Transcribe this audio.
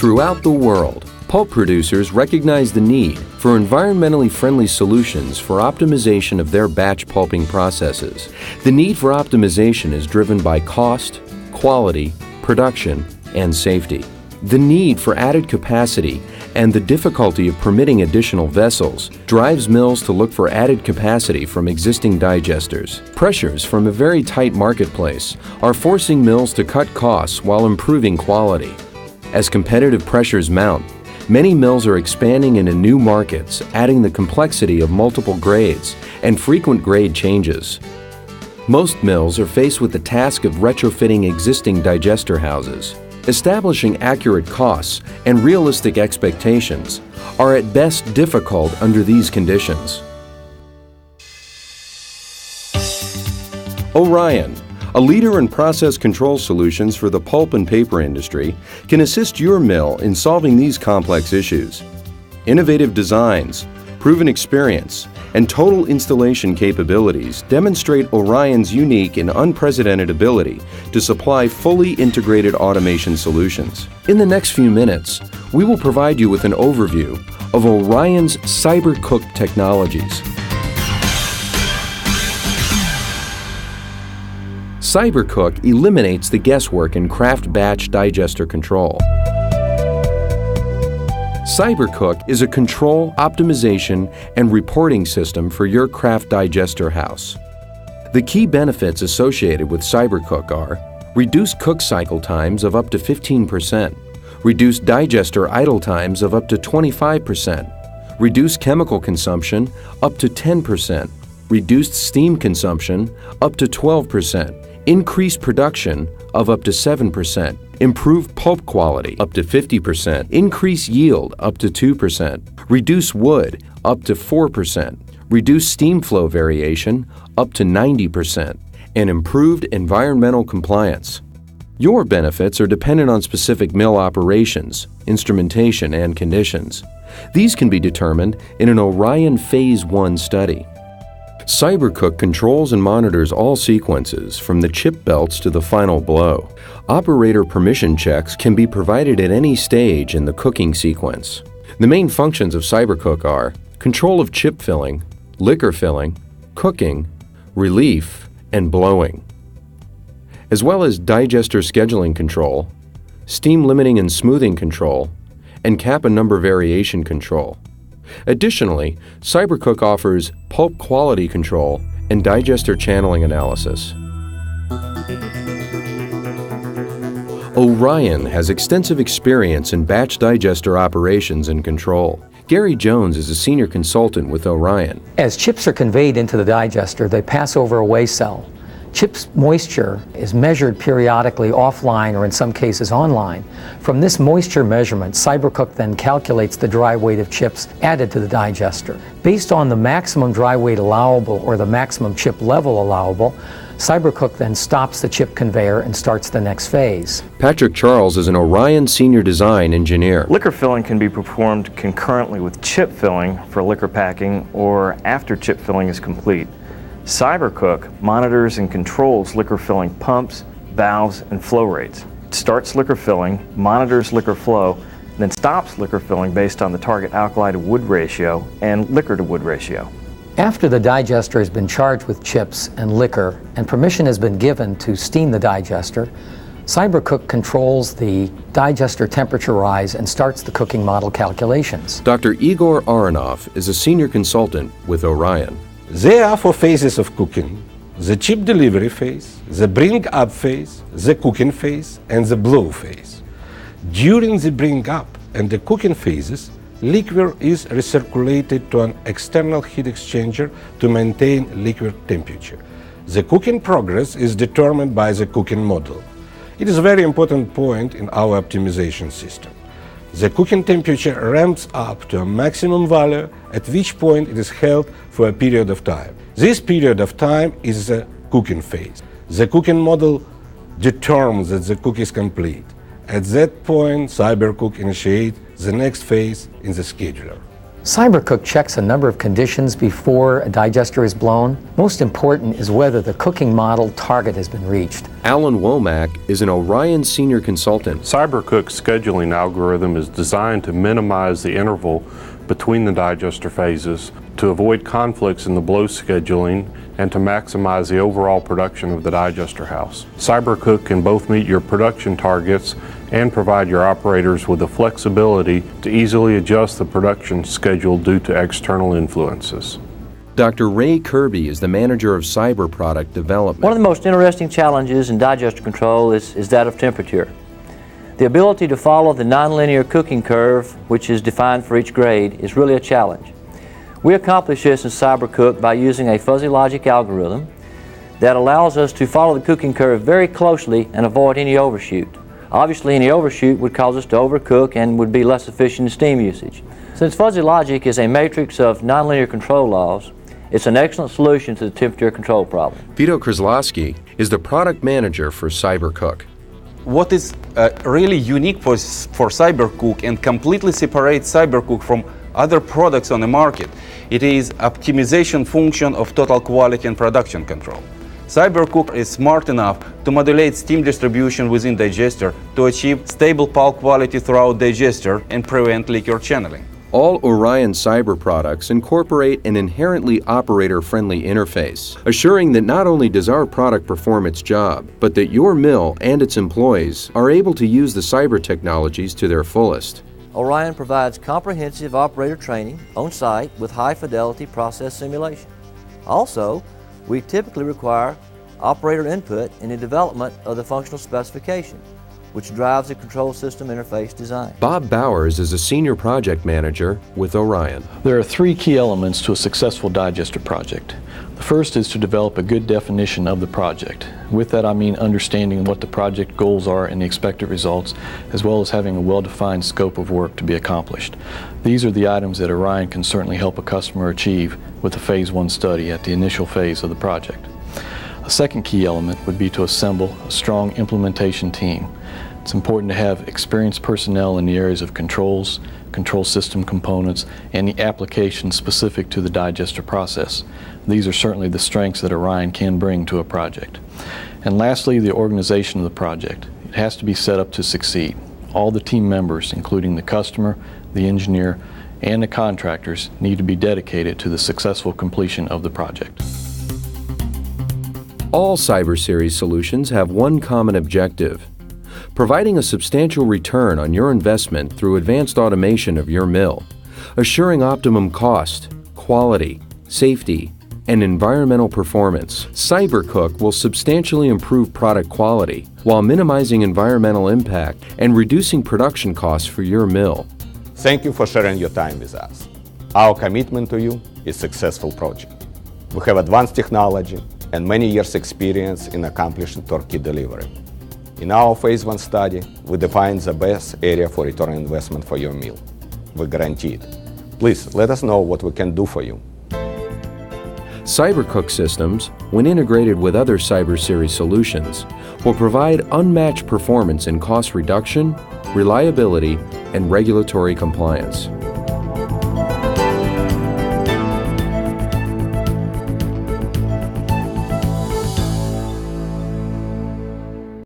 Throughout the world, pulp producers recognize the need for environmentally friendly solutions for optimization of their batch pulping processes. The need for optimization is driven by cost, quality, production, and safety. The need for added capacity and the difficulty of permitting additional vessels drives mills to look for added capacity from existing digesters. Pressures from a very tight marketplace are forcing mills to cut costs while improving quality. As competitive pressures mount, many mills are expanding into new markets, adding the complexity of multiple grades and frequent grade changes. Most mills are faced with the task of retrofitting existing digester houses. Establishing accurate costs and realistic expectations are at best difficult under these conditions. Orion, a leader in process control solutions for the pulp and paper industry, can assist your mill in solving these complex issues. Innovative designs, proven experience, and total installation capabilities demonstrate Orion's unique and unprecedented ability to supply fully integrated automation solutions. In the next few minutes, we will provide you with an overview of Orion's CyberCOOK technologies. CyberCOOK eliminates the guesswork in Kraft batch digester control. CyberCOOK is a control, optimization, and reporting system for your Kraft digester house. The key benefits associated with CyberCOOK are reduced cook cycle times of up to 15%, reduced digester idle times of up to 25%, reduced chemical consumption up to 10%, reduced steam consumption up to 12%, increased production of up to 7%, improved pulp quality up to 50%, increase yield up to 2%, reduce wood up to 4%, reduce steam flow variation up to 90%, and improved environmental compliance. Your benefits are dependent on specific mill operations, instrumentation, and conditions. These can be determined in an Orion Phase 1 study. CyberCOOK controls and monitors all sequences from the chip belts to the final blow. Operator permission checks can be provided at any stage in the cooking sequence. The main functions of CyberCOOK are control of chip filling, liquor filling, cooking, relief, and blowing, as well as digester scheduling control, steam limiting and smoothing control, and kappa number variation control. Additionally, CyberCOOK offers pulp quality control and digester channeling analysis. Orion has extensive experience in batch digester operations and control. Gary Jones is a senior consultant with Orion. As chips are conveyed into the digester, they pass over a weigh cell. Chips moisture is measured periodically offline or in some cases online. From this moisture measurement, CyberCOOK then calculates the dry weight of chips added to the digester. Based on the maximum dry weight allowable or the maximum chip level allowable, CyberCOOK then stops the chip conveyor and starts the next phase. Patrick Charles is an Orion senior design engineer. Liquor filling can be performed concurrently with chip filling for liquor packing or after chip filling is complete. CyberCOOK monitors and controls liquor filling pumps, valves, and flow rates. It starts liquor filling, monitors liquor flow, then stops liquor filling based on the target alkali to wood ratio and liquor to wood ratio. After the digester has been charged with chips and liquor and permission has been given to steam the digester, CyberCOOK controls the digester temperature rise and starts the cooking model calculations. Dr. Igor Aronov is a senior consultant with Orion. There are 4 phases of cooking: the chip delivery phase, the bring up phase, the cooking phase, and the blow phase. During the bring up and the cooking phases, liquor is recirculated to an external heat exchanger to maintain liquid temperature. The cooking progress is determined by the cooking model. It is a very important point in our optimization system. The cooking temperature ramps up to a maximum value, at which point it is held for a period of time. This period of time is the cooking phase. The cooking model determines that the cook is complete. At that point, CyberCOOK initiates the next phase in the scheduler. CyberCOOK checks a number of conditions before a digester is blown. Most important is whether the cooking model target has been reached. Alan Womack is an Orion senior consultant. CyberCOOK's scheduling algorithm is designed to minimize the interval between the digester phases, to avoid conflicts in the blow scheduling, and to maximize the overall production of the digester house. CyberCOOK can both meet your production targets and provide your operators with the flexibility to easily adjust the production schedule due to external influences. Dr. Ray Kirby is the manager of cyber product development. One of the most interesting challenges in digester control is that of temperature. The ability to follow the nonlinear cooking curve, which is defined for each grade, is really a challenge. We accomplish this in CyberCOOK by using a fuzzy logic algorithm that allows us to follow the cooking curve very closely and avoid any overshoot. Obviously, any overshoot would cause us to overcook and would be less efficient in steam usage. Since fuzzy logic is a matrix of nonlinear control laws, it's an excellent solution to the temperature control problem. Vito Krzyzlowski is the product manager for CyberCOOK. What is really unique for CyberCOOK and completely separates CyberCOOK from other products on the market, it is optimization function of total quality and production control. CyberCOOK is smart enough to modulate steam distribution within digester to achieve stable pulp quality throughout digester and prevent liquor channeling. All Orion cyber products incorporate an inherently operator-friendly interface, assuring that not only does our product perform its job, but that your mill and its employees are able to use the cyber technologies to their fullest. Orion provides comprehensive operator training on site with high-fidelity process simulation. Also, we typically require operator input in the development of the functional specification, which drives the control system interface design. Bob Bowers is a senior project manager with Orion. There are three key elements to a successful digester project. The first is to develop a good definition of the project. With that, I mean understanding what the project goals are and the expected results, as well as having a well-defined scope of work to be accomplished. These are the items that Orion can certainly help a customer achieve with a Phase 1 study at the initial phase of the project. A second key element would be to assemble a strong implementation team. It's important to have experienced personnel in the areas of controls, control system components, and the applications specific to the digester process. These are certainly the strengths that Orion can bring to a project. And lastly, the organization of the project. It has to be set up to succeed. All the team members, including the customer, the engineer, and the contractors, need to be dedicated to the successful completion of the project. All Cyber Series solutions have one common objective: providing a substantial return on your investment through advanced automation of your mill, assuring optimum cost, quality, safety, and environmental performance. CyberCOOK will substantially improve product quality while minimizing environmental impact and reducing production costs for your mill. Thank you for sharing your time with us. Our commitment to you is a successful project. We have advanced technology and many years' experience in accomplishing turnkey delivery. In our Phase 1 study, we defined the best area for return on investment for your mill. We guarantee it. Please let us know what we can do for you. CyberCOOK systems, when integrated with other Cyber Series solutions, will provide unmatched performance in cost reduction, reliability, and regulatory compliance.